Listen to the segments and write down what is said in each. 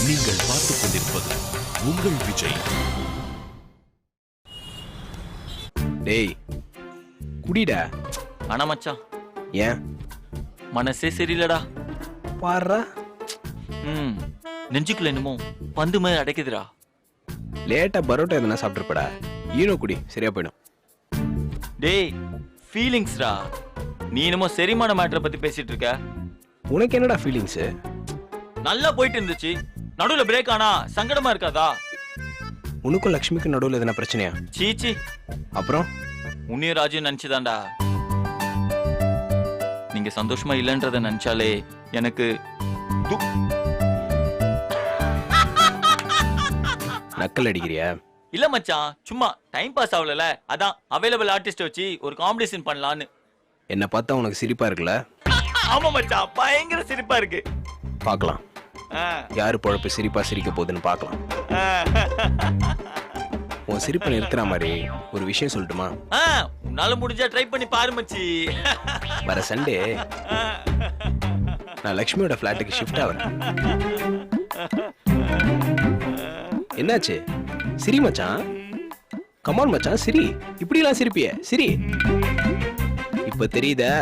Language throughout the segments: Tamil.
நீங்கள் பார்த்துக் கொண்டிருப்பது உங்கள் விஜய். டேய் குடிடா. ஆனா மச்சான் ஏன் மனசே சரியில்லடா. பாடுறா. நெஞ்சுக்குள்ள என்னமோ பந்து மாதிரி அடைக்குதுடா. லேட்டா பரோட்டா எதுனா சாப்பிட்டுருப்படா. ஈனோ குடி சரியா போயிடும். டேய் ஃபீலிங்ஸ்டா. நீ என்னமோ செரிமான மேட்டரை பத்தி பேசிட்டு இருக்க. உனக்கு என்னடா ஃபீலிங்ஸ்? நல்லா போயிட்டு இருந்துச்சு, நடுவுல பிரேக் ஆனா சங்கடமா இருக்காதா? உனக்கும் லக்ஷ்மிக்கும் நடுவுல எதனா பிரச்சனையா? சீச்சி. அப்புறம் உன்னையும் ராஜு நினைச்சுதான்டா. நீங்க சந்தோஷமா இல்லைன்றத நினைச்சாலே எனக்கு நக்கல் அடிக்கிறியா? இல்ல மச்சான், சும்மா டைம் பாஸ் ஆகல. அதான் அவைலபிள் ஆர்டிஸ்ட் வச்சு ஒரு காம்படிஷன் பண்ணலான்னு. என்ன பார்த்தா உனக்கு சிரிப்பா இருக்குல்ல? ஆமா மச்சான், பயங்கர சிரிப்பா இருக்கு. பார்க்கலாம் யாரு பொழப்பு சிரிப்பா சிரிக்க போகுதுன்னு பார்க்கலாம். உன் சிரிப்பை நிறுத்துற மாதிரி ஒரு விஷயம் சொல்லட்டுமா? உன்னால முடிஞ்சா ட்ரை பண்ணி பாரு மச்சி. வர சண்டே நான் லக்ஷ்மியோட ஃபிளாட்டுக்கு ஷிஃப்ட் ஆகிறேன். என்னாச்சு? சிரி மச்சான். கமான் மச்சான் சிரி. இப்படிலாம் சிரிப்பிய சிரி. இப்ப தெரியுதா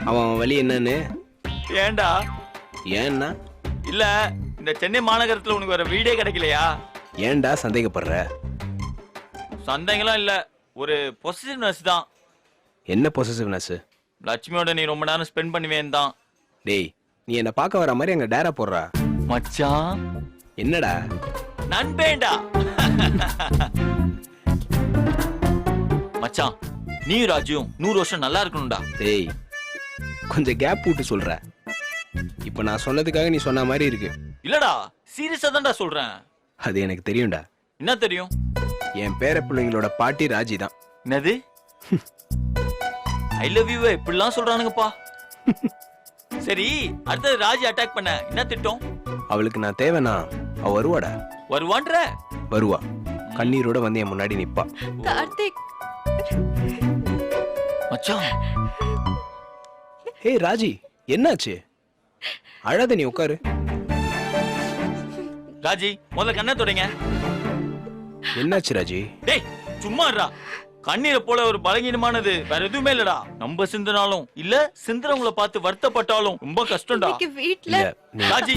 அவன் வழி என்னன்னு? ஏண்டா? ஏன்னா இல்ல இந்த சென்னை மாநகரத்துல உனக்கு வர வீடே கிடைக்கலையா? ஏன்டா சந்தேகப்படுற? சந்தேகம்லாம் இல்ல, ஒரு பொசிட்டிவ்னஸ் தான். என்ன பொசிட்டிவ்னஸ்? லட்சுமியோட நீ ரொம்ப நேரம் ஸ்பெண்ட் பண்ணுவேன் தான். டேய் நீ என்ன பார்க்க வர மாதிரி அங்க டேரா போடுறா. மச்சான் என்னடா? நண்பேண்டா. மச்சான் நீ ராஜுவும் 100 வருஷம் நல்லா இருக்கணும்டா. டேய் கொஞ்சம் கேப் விட்டு சொல்ற. இப்ப நான் சொன்னதுக்காக நீ சொன்ன மாதிரி இருக்கு. இல்லடா சீரியஸா தான்டா சொல்றேன். அது எனக்கு தெரியும்டா. என்ன தெரியும்? என் பேர பிள்ளைங்களோட பாட்டி ராஜி தான். என்னது? ஐ லவ் யூ இப்படிலாம் சொல்றானுங்கப்பா. சரி அடுத்தது ராஜி அட்டாக் பண்ண என்ன திட்டம்? அவளுக்கு நான் தேவைனா அவ வருவாடா. வருவான்ற? வருவா. கண்ணீரோட வந்து என் முன்னாடி நிப்பா. கார்த்திக். மச்சான். ஏய் ராஜி என்னாச்சு? அழாத நீ உட்காரு. ராஜி முதல்ல கண்ணை தொடங்க. என்னாச்சு ராஜி? டேய் சும்மா இருடா. கண்ணீரை போல ஒரு பலகீனமானது வேற எதுவுமே இல்லடா. நம்ம சிந்தினாலும் இல்ல சிந்திரவங்களை பார்த்து வருத்தப்பட்டாலும் ரொம்ப கஷ்டம்டா. வீட்ல ராஜி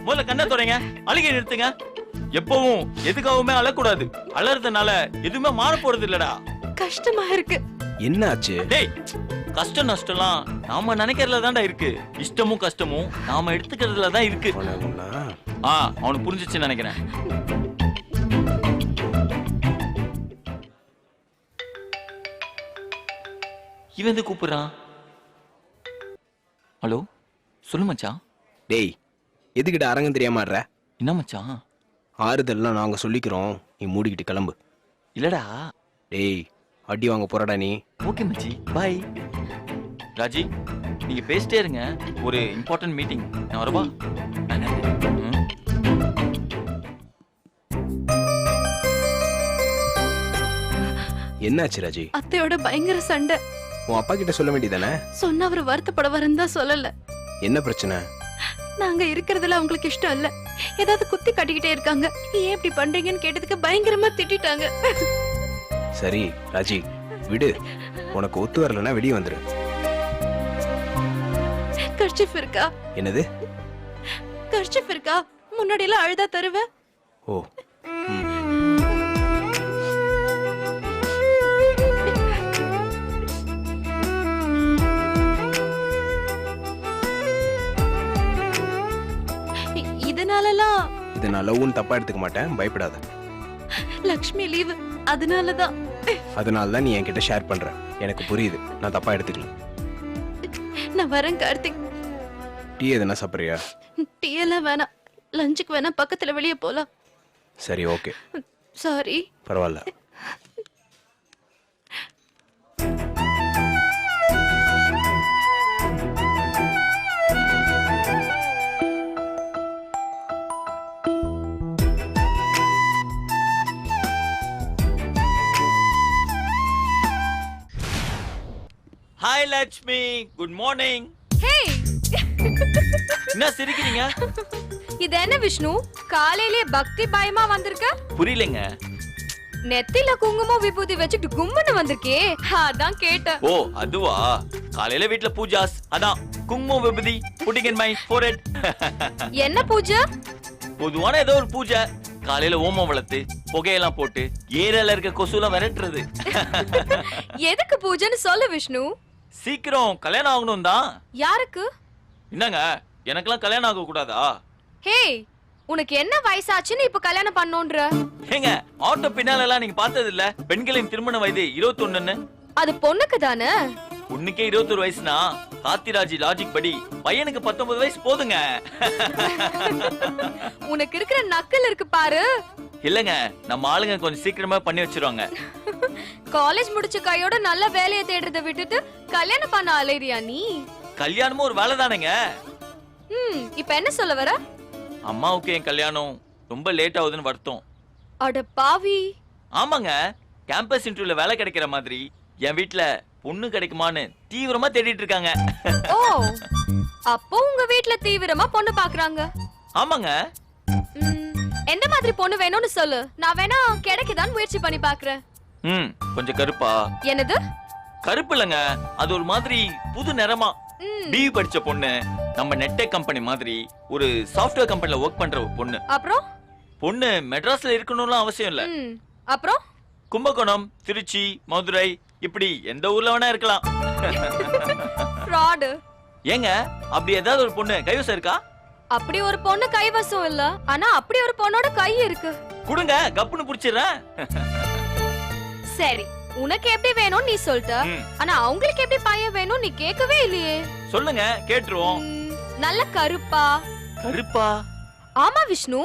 முதல்ல கண்ணை தொடங்க. அழுகை நிறுத்துங்க. எப்பவும் எதுக்காகவுமே அழக்கூடாது. அழறதுனால எதுவுமே மாற போறது இல்லடா. கஷ்டமா இருக்கு. என்னாச்சு? டேய் கஷ்டம் நஷ்டம்லாம் நாம நினைக்கிறதுல தான்டா இருக்கு. இஷ்டமும் கஷ்டமும் நாம எடுத்துக்கிறதுல தான் இருக்கு. அவனுக்கு புரிஞ்சிச்சுன்னு நினைக்கிறேன். இவன் எது கூப்பிடுறான்? ஹலோ சொல்லு மச்சான். டேய் எதுக்கிட்ட அரங்கம் தெரியாம ஆடுற? என்ன மச்சான்? ஆறுதல்லாம் நாங்க சொல்லிக்கிறோம், நீ மூடிக்கிட்டு கிளம்பு. இல்லடா. டேய் அடி வாங்க போறடா நீ. ஓகே மச்சி பாய். ராஜி நீங்க பேசிட்டே இருங்க, ஒரு இம்பார்ட்டன்ட் மீட்டிங். நான் வரவா? என்னாச்சு ராஜி? அத்தையோட பயங்கர சண்டை. உன் அப்பா கிட்ட சொல்ல வேண்டியதானே? சொன்ன அவர் வருத்தப்படுவாருன்னு தான் சொல்லல. என்ன பிரச்சனை? நாங்க இருக்கிறதுல அவங்களுக்கு இஷ்டம் இல்ல. ஏதாவது குத்தி காட்டிக்கிட்டே இருக்காங்க. ஏன் இப்படி பண்றீங்கன்னு கேட்டதுக்கு பயங்கரமா திட்டிட்டாங்க. சரி ராஜி விடு. உனக்கு ஒத்து வரலன்னா வெளியே வந்துரு. கர்ச்சிஃப் இருக்கா? என்னது? கர்ச்சிஃப் இருக்கா? முன்னாடி எல்லாம் அழுதா தருவ. ஓ இதனாலலாம் இதை நான் லவ்னு தப்பா எடுத்துக்க மாட்டேன், பயப்படாத. லக்ஷ்மி லீவு அதனாலதான். அதனாலதான் நீ என்கிட்ட ஷேர் பண்ற. எனக்கு புரியுது, நான் தப்பா எடுத்துக்கல. நான் வரேன் கார்த்திக். டீ எதுனா சாப்பிடுறியா? டீ எல்லாம் வேணாம். லஞ்சுக்கு வேணா பக்கத்துல வெளியே போலாம். சரி ஓகே. சாரி. பரவாயில்ல. Hi Lakshmi, good morning. Hey என்ன சிரிக்கிறீங்க? இது என்ன விஷ்ணு காலையிலே பக்தி பயமா வந்திருக்க? புரியலங்க. நெத்தில குங்குமம் விபூதி வச்சுட்டு கும்முன்னு வந்திருக்கே, அதான் கேட்டேன். ஓ அதுவா, காலையில வீட்ல பூஜாஸ், அதான் குங்குமம் விபூதி புட்டிங் இன் மை forehead. என்ன பூஜை? பொதுவான ஏதோ ஒரு பூஜை. காலையில ஓமம் வளர்த்து புகையெல்லாம் போட்டு ஏரியால இருக்க கொசுலாம் விரட்டுறது. எதுக்கு பூஜைன்னு சொல்லு விஷ்ணு. சீக்கிரம் கல்யாணம் ஆகணும் தான். யாருக்கு? என்னங்க, எனக்கெல்லாம் கல்யாணம் ஆக கூடாதா? ஹே, உனக்கு என்ன வயசாச்சுன்னு இப்ப கல்யாணம் பண்ணோன்ற? ஏங்க, ஆட்டோ பின்னால எல்லாம் நீங்க பார்த்தது இல்ல? பெண்களின் திருமண வயது 21. அது பொண்ணுக்கு தானே? பொண்ணுக்கே 21 வயசுனா காத்திராஜி லாஜிக் படி பையனுக்கு 19 வயசு போதுங்க. உனக்கு இருக்கிற நக்கல் இருக்கு பாரு. இல்லங்க, நம்ம ஆளுங்க கொஞ்சம் சீக்கிரமா பண்ணி வச்சிருவாங்க. காலேஜ் முடிச்ச கையோட நல்ல வேலையை தேடுறத விட்டுட்டு கல்யாணம் பண்ண அலைறியா நீ? கல்யாணமும் ஒரு வேலை தானேங்க. இப்ப என்ன சொல்ல வர? அம்மாவுக்கு என் கல்யாணம் ரொம்ப லேட் ஆகுதுன்னு வருத்தம். அட பாவி. ஆமாங்க, கேம்பஸ் இன்டர்வியூல வேலை கிடைக்கிற மாதிரி என் வீட்ல பொண்ணு கிடைக்குமான்னு தீவிரமா தேடிட்டு இருக்காங்க. ஓ, அப்போ உங்க வீட்ல தீவிரமா பொண்ணு பாக்குறாங்க. ஆமாங்க. எந்த மாதிரி பொண்ணு வேணும்னு சொல்லு, நான் வேணா கிடைக்குதான்னு முயற்சி பண்ணி பாக்குறேன். கொஞ்சம் கருப்பா. என்னது? கருப்பு இல்லங்க, அது ஒரு மாதிரி புது நிறமா. பிஇ படிச்ச பொண்ணு, நம்ம நெட்டெக் கம்பெனி மாதிரி ஒரு சாஃப்ட்வேர் கம்பெனில ஒர்க் பண்ற ஒரு பொண்ணு. அப்புறம் பொண்ணு மெட்ராஸ்ல இருக்கணும்லாம் அவசியம் இல்ல. அப்புறம் கும்பகோணம், திருச்சி, மதுரை, இப்படி எந்த ஊர்ல வேணா இருக்கலாம். ஃப்ராட். ஏங்க, அப்படி ஏதாவது ஒரு பொண்ணு கைவசம் இருக்கா? அப்படி ஒரு பொண்ணு கைவசம் இல்ல, ஆனா அப்படி ஒரு பொண்ணோட கை இருக்கு. குடுங்க, கப்புன்னு புடிச்சிடுறேன். சரி, உனக்கு எப்படி வேணும் நீ சொல்லிட்ட, ஆனா அவங்களுக்கு எப்படி பையன் வேணும் நீ கேட்கவே இல்லையே. சொல்லுங்க, கேட்டுருவோம். நல்ல கருப்பா. கருப்பா? ஆமா விஷ்ணு,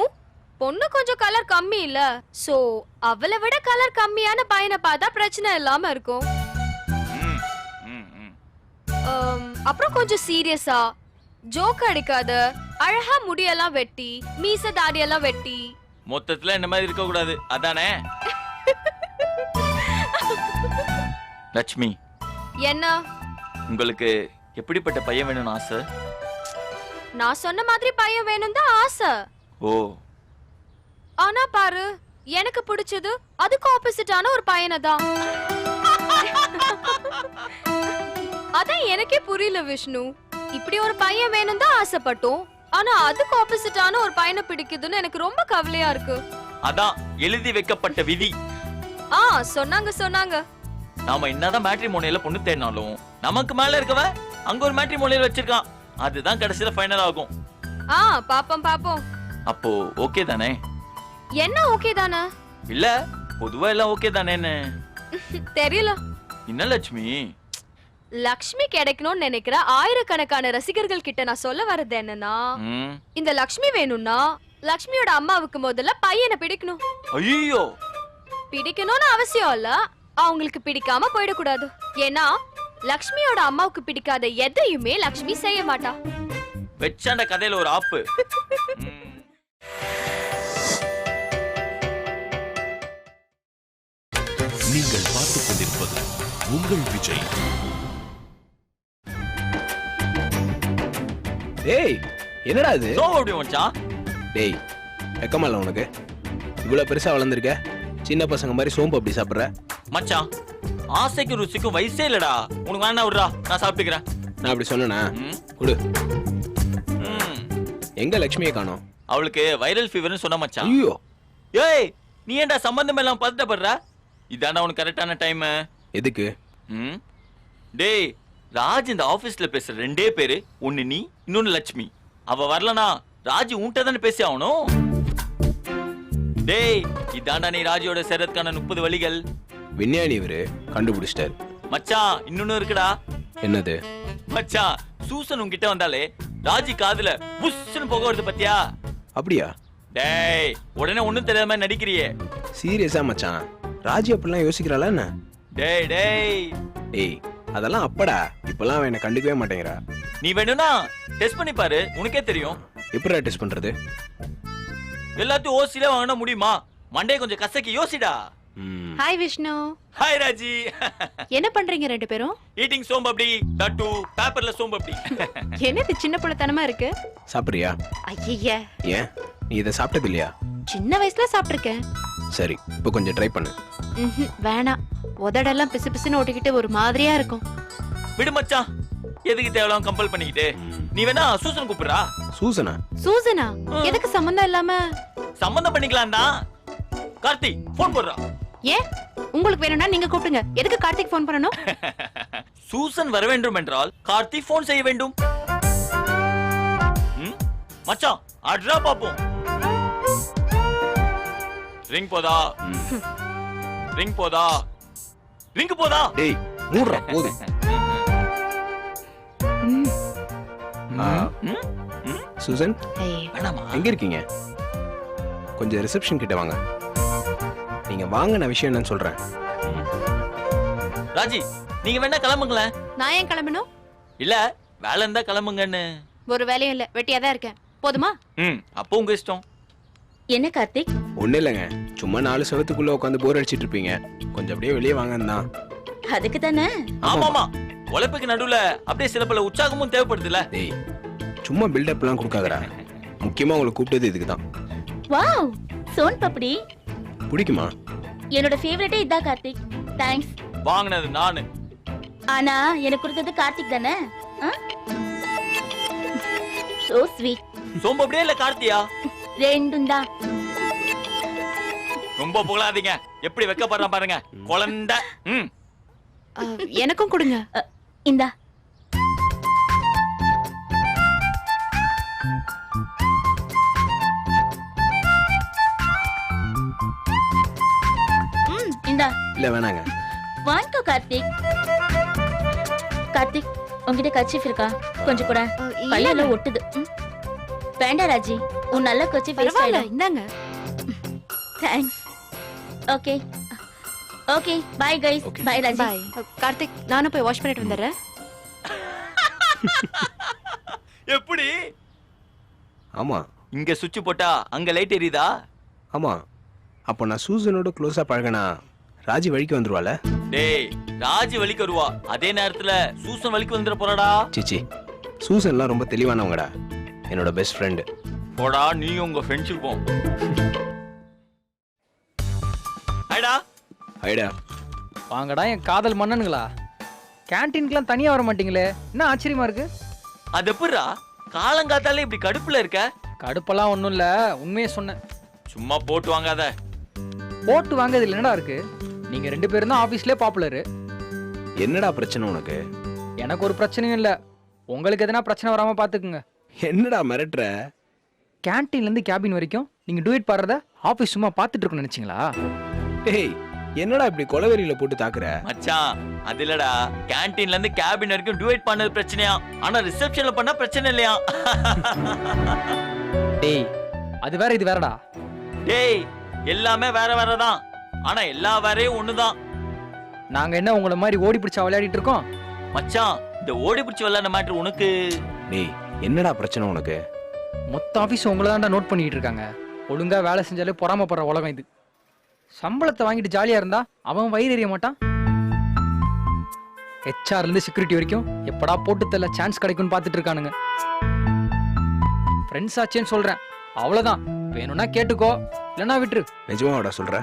பொண்ணு கொஞ்சம் கலர் கம்மி இல்ல, சோ அவளை விட கலர் கம்மியான பையனை பார்த்தா பிரச்சனை இல்லாம இருக்கும். அப்புறம் கொஞ்சம் சீரியஸா, ஜோக் அடிக்காத, அழகா முடியெல்லாம் வெட்டி, மீச தாடியெல்லாம் வெட்டி, மொத்தத்துல இந்த மாதிரி இருக்க கூடாது, அதானே? லட்சுமி, என்ன உங்களுக்கு எப்படிப்பட்ட பையன் வேணும்னு ஆசை? நான் சொன்ன மாதிரி பையன் வேணும் தான் ஆசை. ஓ. ஆனா பாரு, எனக்கு பிடிச்சது அதுக்கு ஆப்போசிட்டான ஒரு பையனை தான். அதான் எனக்கே புரியல விஷ்ணு. இப்படி ஒரு பையன் வேணும் தான் ஆசைப்பட்டோம், ஆனா அதுக்கு ஆப்போசிட்டான ஒரு பையனை பிடிக்குதுன்னு எனக்கு ரொம்ப கவலையா இருக்கு. அதான் எழுதி வைக்கப்பட்ட விதி. சொன்னாங்க. நாம என்னதான் மேட்ரிமோனியல்ல பொண்ணு தேடினாலும் நமக்கு மேல இருக்கவ அங்க ஒரு மேட்ரிமோனியல் வச்சிருக்கான். அதுதான் கடைசியில ஃபைனல் ஆகும். பாப்போம். அப்போ ஓகே தானே? என்ன ஓகே தானே? இல்ல, பொதுவா எல்லாம் ஓகே தானேன்னு. தெரியல. என்ன லட்சுமி? லக்ஷ்மி கிடைக்கணும்னு நினைக்கிற ஆயிரக்கணக்கான ரசிகர்கள் கிட்ட நான் சொல்ல வர்றது என்னன்னா, இந்த லக்ஷ்மி வேணும்னா லக்ஷ்மியோட அம்மாவுக்கு முதல்ல பையனை பிடிக்கணும். ஐயோ, பிடிக்கணும்னு அவசியம் இல்ல, அவங்களுக்கு பிடிக்காம போயிடக்கூடாது. ஏன்னா லக்ஷ்மியோட அம்மாவுக்கு பிடிக்காத எதையுமே லக்ஷ்மி செய்ய மாட்டா. வெச்சாண்ட கதையில ஒரு ஆப்பு. நீங்கள் பார்த்துக் கொண்டிருப்பது உங்கள் விஜய். டேய், என்னடா இது? அப்படி மச்சான். டேய், வெக்கமால உனக்கு? இவ்வளவு பெருசா வளர்ந்துருக்க, சின்ன பசங்க மாதிரி சோம்பு அப்படி சாப்பிடுற? மச்சான், ஆசைக்கு ருசிக்கும் வயசே இல்லடா. உனக்கு வேணா விடுறா, நான் சாப்பிட்டுக்கிறேன். நான் அப்படி சொன்னேனா? குடு. எங்க லட்சுமியை காணோம்? அவளுக்கு வைரல் ஃபீவர்னு சொன்ன மச்சான். ஐயோ. ஏய், நீ ஏன்டா சம்பந்தம் எல்லாம் பதட்டப்படுற? இதாண்டா உனக்கு கரெக்டான டைம். எதுக்கு? டேய், ராஜ் இந்த ஆபீஸ்ல பேசுற ரெண்டே பேரு, ஒன்னு நீ, இன்னொன்னு லட்சுமி. அவ வரலனா ராஜ் உன்கிட்ட தானே பேசி ஆகணும். டேய், இதாண்டா நீ ராஜியோட சேரத்துக்கான 30 வழிகள். விஞ்ஞானி இவரு கண்டுபிடிச்சிட்டாரு. மச்சான், இன்னொன்னு இருக்குடா. என்னது? மச்சான், சூசன் உன்கிட்ட வந்தாலே ராஜி காதுல புஷ்னு போக வருது பத்தியா? அப்படியா? டேய், உடனே ஒண்ணும் தெரியாத மாதிரி நடிக்கிறியே. சீரியஸா மச்சான்? ராஜி அப்படிலாம் யோசிக்கிறாளா என்ன? டேய் அதெல்லாம் அப்படா. இப்பெல்லாம் அவன் என்ன கண்டுக்கவே மாட்டேங்கிறா. நீ வேணும்னா டெஸ்ட் பண்ணி பாரு, உனக்கே தெரியும். எப்படிடா டெஸ்ட் பண்றது? எல்லாத்தையும் ஓசில வாங்கினா முடியுமா? மண்டே கொஞ்சம் கசக்கி யோசிடா. ஹாய் விஷ்ணு. ஹாய் ராஜி. என்ன பண்றீங்க ரெண்டு பேரும்? ஈட்டிங் சோம்பப்டி, தட்டு பேப்பர்ல சோம்பப்டி. என்னது சின்ன புள்ளத்தனமா இருக்கு? சாப்பிட்றியா? ஐய, ஏன் நீ இதை சாப்பிட்டது இல்லையா? சின்ன வயசுல சாப்பிட்டிருக்கேன். சரி, இப்போ கொஞ்சம் ட்ரை பண்ணு. வேணாம், உதடெல்லாம் பிசு பிசுன்னு ஒட்டிக்கிட்டு ஒரு மாதிரியா இருக்கும். விடு மச்சான், எதுக்கு தேவலாம் கம்பல் பண்ணிக்கிட்டு? நீ வேணா சூசன் கூப்பிடுறா. சூசனா? சூசனா? எதுக்கு சம்பந்தம் இல்லாம? சம்பந்தம் பண்ணிக்கலாம் தான். கார்த்தி போன் போடுறா. ஏன்? உங்களுக்கு வேணும்னா நீங்க கூப்பிடுங்க. எதுக்கு கார்த்திக் போன் பண்ணணும்? சூசன் வர வேண்டும் என்றால் கார்த்தி போன் செய்ய வேண்டும். மச்சான் அட்ரா பாப்போம். ரிங் போதா? ரிங் போதா? ரிங் போதா? டேய் மூடுறா போது. சூசன் வேணாமா? எங்க இருக்கீங்க? கொஞ்சம் ரிசப்ஷன் கிட்ட வாங்க. நீங்க வாங்க, நான் விஷயம் என்னன்னு சொல்றேன். ராஜி நீங்க வேணா கிளம்புங்களேன். நான் ஏன் கிளம்பணும்? இல்ல வேலை இருந்தா கிளம்புங்கன்னு. ஒரு வேலையும் இல்ல, வெட்டியா தான் இருக்கேன். போதுமா? அப்போ உங்க இஷ்டம். என்ன கார்த்திக்? ஒண்ணு இல்லைங்க, சும்மா 4 செவத்துக்குள்ள உட்காந்து போர் அடிச்சிட்டு இருப்பீங்க. கொஞ்சம் அப்படியே வெளியே வாங்கன்னு தான். அதுக்கு தானே. ஆமாமா, உழைப்புக்கு நடுவுல அப்படியே சில பல உற்சாகமும் தேவைப்படுதுல. டேய் சும்மா பில்டப்லாம் கொடுக்காதடா. முக்கியமா உங்களை கூப்பிட்டது இதுக்கு தான். வாவ், சோன் பப்படி பிடிக்குமா? என்னோட ஃபேவரட்டே இதான் கார்த்திக். தேங்க்ஸ். வாங்குனது நானு. ஆனா எனக்கு கொடுத்தது கார்த்திக் தானே. So sweet. சோம்பு அப்படியே இல்ல கார்த்தியா? ரெண்டும் தான். ரொம்ப புகழாதீங்க, எப்படி வெக்கப்படுறான் பாருங்க குழந்தை. எனக்கும் கொடுங்க. இந்தா. இந்தா. இல்ல வேணாங்க. வாங்கிக்கோ கார்த்திக். கார்த்திக், உன்கிட்ட கர்ச்சீஃப் இருக்கா? கொஞ்சம் கூட. கையெல்லாம் ஒட்டுது. வேண்டாம் ராஜி, உன் நல்ல கர்ச்சீஃப் வேஸ்ட் பரவாயில்ல, ஆயிடும். இந்தாங்க. Thanks. Okay okay, bye guys. Bye Raji. Bye. Karthik, நானும் போய் வாஷ் பண்ணிட்டு வந்துடுறேன். எப்படி? ஆமா இங்க சுவிட்ச் போட்டா அங்க லைட் எரியுதா? ஆமா. அப்போ நான் சூசனோட க்ளோஸா பழகினா ராஜி வழிக்கு வந்துருவாள? டேய் ராஜி வலிக்கு வருவா, அதே நேரத்துல சூசன் வலிக்கு வந்துட போறடா. சிச்சி, சூசன்லாம் ரொம்ப தெளிவானவங்கடா. என்னோட பெஸ்ட் ஃப்ரெண்டு. போடா நீ உங்க ஃப்ரெண்ட்ஷிப் போ. ஐடா ஐடா வாங்கடா என் காதல் மன்னனுங்களா. கேன்டீனுக்குலாம் தனியா வர மாட்டீங்களே, என்ன ஆச்சரியமா இருக்கு. அது எப்படிடா காலங்காத்தாலே இப்படி கடுப்புல இருக்க? கடுப்பெல்லாம் ஒன்றும் இல்லை, உண்மையே சொன்னேன். சும்மா போட்டு வாங்காத. போட்டு வாங்கறது என்னடா இருக்கு? நீங்க 2 பேரும் தான் ஆஃபீஸ்லேயே பாப்புலரு. என்னடா பிரச்சனை உனக்கு? எனக்கு ஒரு பிரச்சனையும் இல்லை, உங்களுக்கு எதனா பிரச்சனை வராம பார்த்துக்குங்க. என்னடா மிரட்டுற? கேன்டீன்லேருந்து கேபின் வரைக்கும் நீங்கள் டூயட் பாடுறத ஆஃபீஸ் சும்மா பார்த்துட்டு இருக்கணும்னு நினச்சிங்களா? டேய் என்னடா இப்படி கொலவெறியில போட்டு தாக்குற? மச்சான் அது இல்லடா, கேன்டீன்ல இருந்து கேபின் வரைக்கும் டுவேட் பண்ணது பிரச்சனையா, ஆனா ரிசப்ஷன்ல பண்ணா பிரச்சனை இல்லையா? டேய் அது வேற இது வேறடா. டேய் எல்லாமே வேற வேற தான், ஆனா எல்லா வேறையும் ஒண்ணுதான். நாங்க என்ன உங்களை மாதிரி ஓடி பிடிச்சா விளையாடிட்டு இருக்கோம்? மச்சான் இந்த ஓடி பிடிச்சி விளையாட மேட்டர் உனக்கு. டேய் என்னடா பிரச்சனை உனக்கு? மொத்த ஆஃபீஸ் உங்களை தான்டா நோட் பண்ணிட்டு இருக்காங்க. ஒழுங்கா வேலை செஞ்சாலே பொறாமப்படுற உலகம் இது. சம்பளத்தை வாங்கிட்டு ஜாலியா இருந்தா அவன் வயிறு எறிய மாட்டான். HR இருந்து செக்யூரிட்டி வரைக்கும் எப்படா போட்டு தள்ள சான்ஸ் கிடைக்கும்னு பார்த்துட்டு இருக்கானுங்க. ஃப்ரெண்ட்ஸ் ஆச்சேன்னு சொல்றேன், அவ்வளவுதான். வேணும்னா கேட்டுக்கோ, இல்லைன்னா விட்டுரு. நிஜமாவாடா சொல்ற?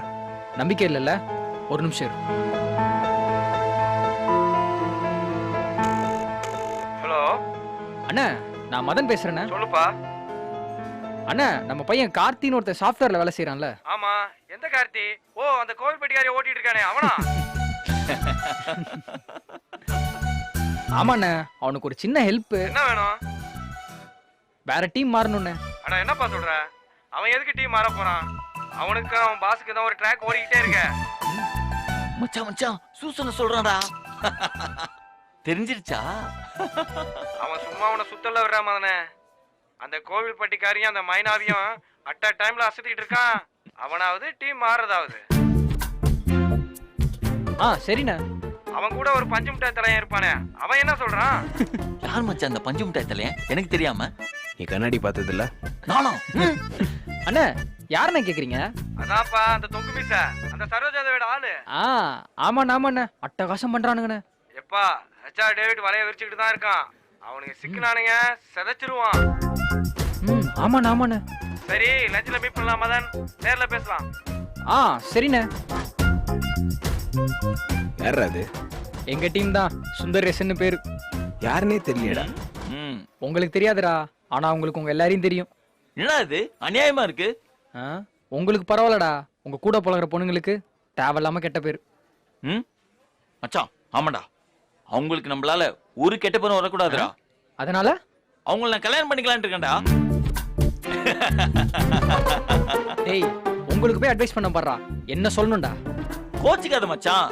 நம்பிக்கை இல்லைல்ல? ஒரு நிமிஷம் இரு. ஹலோ அண்ணா, நான் மதன் பேசுறேண்ணே. சொல்லுப்பா. அண்ணா, நம்ம பையன் கார்த்தின்னு ஒருத்தர் சாஃப்ட்வேர்ல வேலை செய்யறான்ல. ஆமா, எந்த கார்த்தி? ஓ, அந்த கோவில்பட்டிக்காரியை ஓட்டிட்டு இருக்கானே அவனா? ஆமாண்ணே, அவனுக்கு ஒரு சின்ன ஹெல்ப். என்ன வேணும்? வேற டீம் மாறணும்ண்ணே. அட என்னப்பா சொல்ற? அவன் எதுக்கு டீம் மாற போறான்? அவனுக்கு அவன் பாஸுக்கு தான் ஒரு ட்ராக் ஓடிக்கிட்டே இருக்க. மச்சான் மச்சான் சூசன சொல்றான்டா. தெரிஞ்சிருச்சா? அவன் சும்மா அவனை சுத்தல விடுற மாதிரினே. அந்த கோவில்பட்டிக்காரியும் அந்த மைனாவையும் அட் அ டைம்ல அசத்திக்கிட்டு இருக்கான். அவனாவது டீம் மாறதாவது. சரிண்ணே. அவன் கூட ஒரு பஞ்சு மிட்டாய் தலையன் இருப்பானே, அவன் என்ன சொல்றான்? யார் மச்சான் அந்த பஞ்சு மிட்டாய் தலைய? எனக்கு தெரியாம. நீ கண்ணாடி பார்த்தது இல்ல? நானா? அண்ணா யாருண்ணே கேக்குறீங்க? அதான்ப்பா அந்த தொங்கு மீச அந்த சரோஜாதேவியோட ஆளு. ஆமாண்ணே அட்டகாசம் பண்றானுங்கண்ணே. எப்பா ஹெச்ஆர் டேவிட் வலைய விரிச்சுக்கிட்டு தான் இருக்கான். அவனுக்கு சிக்கினானுங்க செதைச்சிருவான். ஆமாண்ணே. சரி லஞ்ச்ல மீட் பண்ணலாம் மதன், நேர்ல பேசலாம். சரிண்ணே. யார் அது? எங்க டீம் தான், சுந்தரேசன் பேரு. யாருன்னே தெரியலடா. உங்களுக்கு தெரியாதுடா, ஆனா உங்களுக்கு உங்க எல்லாரையும் தெரியும். என்னடா இது அநியாயமா இருக்கு? உங்களுக்கு பரவாயில்லடா, உங்க கூட பழகுற பொண்ணுங்களுக்கு தேவையில்லாம கெட்ட பேரு. மச்சான் ஆமாடா, அவங்களுக்கு நம்மளால ஒரு கெட்ட பேரும் வரக்கூடாதுடா. அதனால அவங்கள நான் கல்யாணம் பண்ணிக்கலாம்னு இருக்கேன்டா. டேய் உங்களுக்கு போய் அட்வைஸ் பண்ண பாடுறா, என்ன சொல்லணும்டா? கோச்சிக்காத மச்சான்.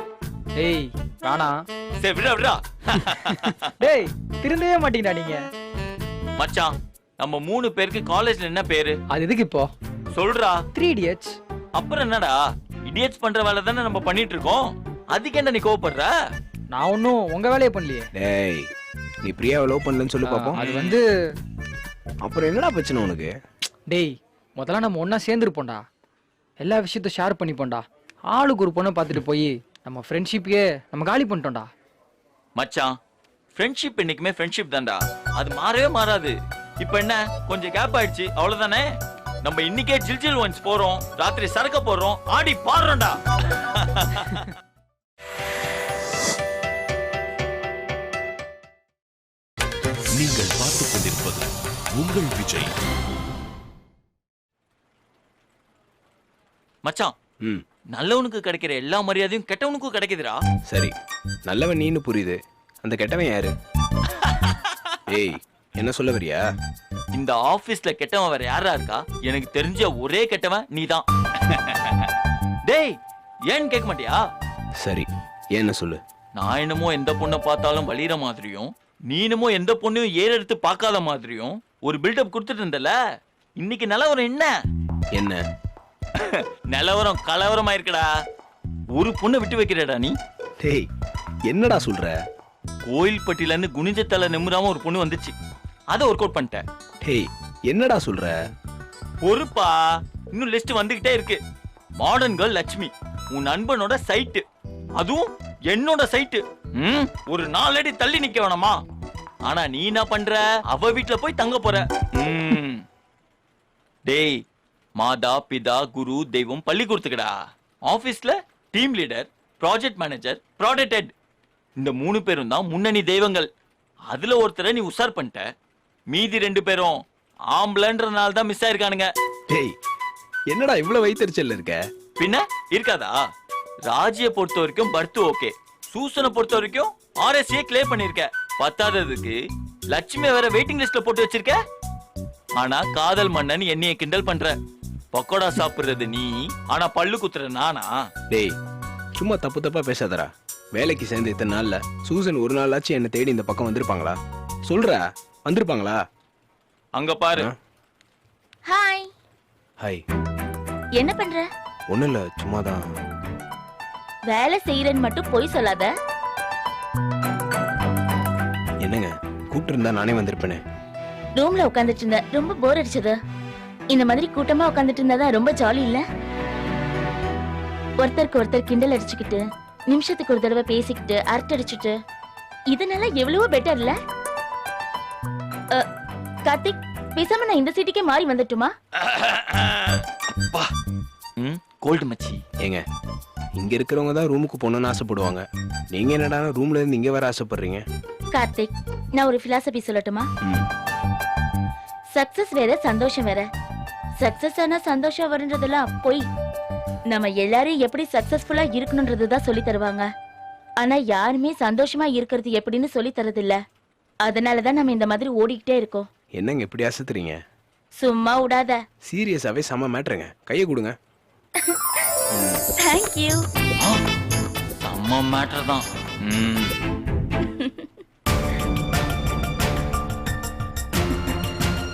டேய் ராணா. சரி விடா. டேய் திருந்தவே மாட்டீங்கடா நீங்க. மச்சான் நம்ம 3 பேருக்கு காலேஜ்ல என்ன பேரு? அது எதுக்கு இப்போ சொல்றா. 3 idiots. அப்புறம் என்னடா, இடியட்ஸ் பண்ற வேலை தானே நம்ம பண்ணிட்டு இருக்கோம். அதுக்கு என்ன நீ கோவப்படுற? நான் ஒன்னும் உங்க வேலையை பண்ணலையே. டேய் நீ பிரியாவை லவ் பண்ணலன்னு சொல்லி பாப்போம். அது வந்து அப்புறம் என்னடா பிரச்சனை உனக்கு? டேய் முதல்ல நம்ம ஒன்னா சேர்ந்துருப்போம்டா, எல்லா விஷயத்தையும் ஷேர் பண்ணிப்போம்டா. ஆளுக்கு ஒரு பொண்ணை பார்த்துட்டு போய் நம்ம ஃப்ரெண்ட்ஷிப்பையே நம்ம காலி பண்ணிட்டோம்டா. மச்சான் ஃப்ரெண்ட்ஷிப் என்னைக்குமே ஃப்ரெண்ட்ஷிப் தான்டா, அது மாறவே மாறாது. இப்ப என்ன கொஞ்சம் கேப் ஆயிடுச்சு அவ்வளவுதானே. நம்ம இன்னைக்கே ஜில் ஒன்ஸ் போறோம், ராத்திரி சரக்க போறோம், ஆடி பாடுறோம்டா. நீங்கள் பார்த்துக் கொண்டிருப்பது உங்கள் விஜய். மச்சான் நல்லவனுக்கு கிடைக்கிற எல்லா மரியாதையும் கெட்டவனுக்கும் கிடைக்குதுடா. சரி நல்லவன் நீன்னு புரியுது, அந்த கெட்டவன் யாரு? ஏய் என்ன சொல்ல வரியா? இந்த ஆபீஸ்ல கெட்டவன் வேற யாரா இருக்கா? எனக்கு தெரிஞ்ச ஒரே கெட்டவன் நீதான். டேய் ஏன்னு கேட்க மாட்டியா? சரி என்ன சொல்லு. நான் என்னமோ எந்த பொண்ணை பார்த்தாலும் வலிற மாதிரியும், நீ என்னமோ எந்த பொண்ணையும் ஏறெடுத்து பார்க்காத மாதிரியும் ஒரு பில்டப் கொடுத்துட்டு இருந்தல. இன்னைக்கு நிலவரம் என்ன? என்ன நிலவரம் கலவரமா இருக்குடா. ஒரு பொண்ணை விட்டு வைக்கிறடா நீ. டேய் என்னடா சொல்ற? கோயில்பட்டியில இருந்து குனிஞ்ச தலை நிமிராம ஒரு பொண்ணு வந்துச்சு, அதை ஒர்க் அவுட் பண்ணிட்டேன். டேய் என்னடா சொல்ற? பொறுப்பா, இன்னும் லிஸ்ட் வந்துகிட்டே இருக்கு. மாடர்ன் கேர்ள் லட்சுமி, உன் நண்பனோட சைட்டு, அதுவும் என்னோட சைட்டு. ஒரு 4 அடி தள்ளி நிக்க வேணாமா? ஆனா நீ என்ன பண்ற? அவ வீட்டுல போய் தங்க போற. டேய் மாதா பிதா குரு தெய்வம் பள்ளி கொடுத்துக்கடா. ஆபீஸ்ல team leader, project manager, product head, இந்த 3 பேரும் தான் முன்னணி தெய்வங்கள். அதுல ஒருத்தரை நீ உஷார் பண்ணிட்ட, மீதி 2 பேரும் ஆம்பளன்றனால தான் மிஸ் ஆயிருக்கானுங்க. டேய் என்னடா இவ்வளவு வயித்தறிச்சல்ல இருக்க? பின்ன இருக்காதா? ராஜியை பொறுத்த வரைக்கும் பர்த் ஓகே, சூசனை பொறுத்த வரைக்கும் RSA கிளியர் பண்ணிருக்க. பத்தாததுக்கு லட்சுமி வேற வெயிட்டிங் லிஸ்ட்ல போட்டு வச்சிருக்க. ஆனா காதல் மன்னன் என்னைய கிண்டல் பண்ற. பக்கோடா சாப்பிடுறது நீ, ஆனா பல்லு குத்துற நானா? டேய் சும்மா தப்பு தப்பா பேசாதடா. வேலைக்கு சேர்ந்து இத்தனை நாள்ல சூசன் ஒரு நாளாச்சும் என்ன தேடி இந்த பக்கம் வந்திருப்பாங்களா? சொல்ற வந்திருப்பாங்களா? அங்க பாரு. ஹாய். ஹாய். என்ன பண்ற? ஒண்ணும் இல்ல, சும்மாதான். வேலை செய்யறேன்னு மட்டும் போய் சொல்லாத. என்னங்க கூப்பிட்டு இருந்தா நானே வந்திருப்பேனே. ரூம்ல உட்காந்துட்டு இருந்த, ரொம்ப போர் அடிச்சது. இந்த மாதிரி கூட்டமா உட்காந்துட்டு இருந்தாதான் ரொம்ப ஜாலி இல்ல? ஒருத்தருக்கு ஒருத்தர் கிண்டல் அடிச்சுக்கிட்டு, நிமிஷத்துக்கு ஒரு தடவை பேசிக்கிட்டு, அரட்டை அடிச்சுட்டு, இதனால எவ்வளவோ பெட்டர் இல்ல? கார்த்திக், பேசாம நான் இந்த சீட்டுக்கே மாறி வந்துட்டுமா? கோல்டு மச்சி. ஏங்க இங்க இருக்கிறவங்க தான் ரூமுக்கு போகணும்னு ஆசைப்படுவாங்க, நீங்க என்னடா ரூம்ல இருந்து இங்க வர ஆசைப்படுறீங்க? கார்த்திக், நான் ஒரு பிலாசபி சொல்லட்டுமா? சக்சஸ் வேற, சந்தோஷம் வேற. சக்சஸ் ஆனா சந்தோஷம் வருன்றதெல்லாம் போய். நம்ம எல்லாரும் எப்படி சக்சஸ்ஃபுல்லா இருக்கணும்ன்றதுதான் சொல்லி தருவாங்க. ஆனா யாருமே சந்தோஷமா இருக்கிறது எப்படின்னு சொல்லி தரது இல்ல. அதனாலதான் நம்ம இந்த மாதிரி ஓடிக்கிட்டே இருக்கோம். என்னங்க இப்படி அசத்துறீங்க? சும்மா விடாத. சீரியஸாவே செம மேட்டருங்க, கையை கொடுங்க. Thank you. செம்ம மேட்டர் தான்.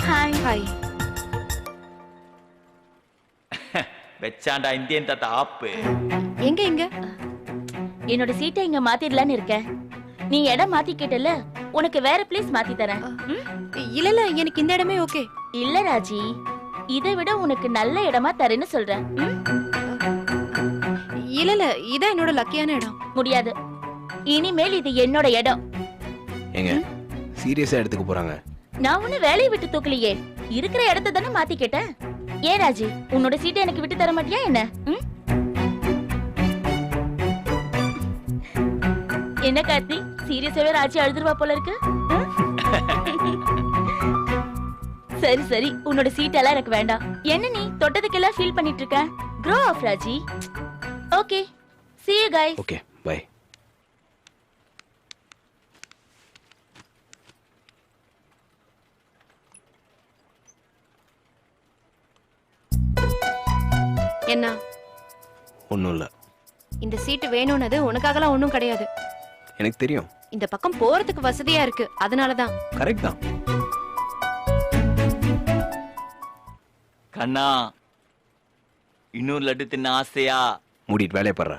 ஹாய். ஹாய். வெச்சாண்டா இந்தியன் தாத்தா ஆப்பு. எங்க எங்க? என்னோட சீட்டை இங்க மாத்திடலான்னு இருக்கேன். நீ இடம் மாத்தி கேட்டல, உனக்கு வேற பிளேஸ் மாத்தி தரேன். இல்ல இல்ல, எனக்கு இந்த இடமே ஓகே. இல்ல ராஜி, இதை விட உனக்கு நல்ல இடமா தரேன்னு சொல்றேன். ம்? இல்ல இதான் என்னோட லக்கியான இடம். முடியாது. இனிமேல் இது என்னோட இடம். ஏங்க சீரியஸா எடுத்துக்க போறாங்க. நான் ஒண்ணு வேலையை விட்டு தூக்கலையே, இருக்கிற இடத்த தானே மாத்தி கேட்டேன். ஏன் ராஜி, உன்னோட சீட்டை எனக்கு விட்டு தர மாட்டியா என்ன? ம்? என்ன கார்த்தி, சீரியஸாவே ராஜி அழுதுருவா போல இருக்கு. ம்? சரி சரி, உன்னோட சீட் எனக்கு வேண்டாம். என்ன நீ தொட்டதுக்கெல்லாம் ஃபீல் பண்ணிட்டு இருக்க? க்ரோ ஆஃப் ராஜி. Okay, see you guys. Okay bye. என்ன ஒன்றும் இல்லை, இந்த சீட்டு வேணும்னது உனக்காகலாம் ஒண்ணும் கிடையாது. எனக்கு தெரியும். இந்த பக்கம் போறதுக்கு வசதியா இருக்கு, அதனாலதான். கரெக்ட் தான். கண்ணா, இன்னொரு லட்டு தின்ன ஆசையா? மூடிட்டு வேலையை பாடுற.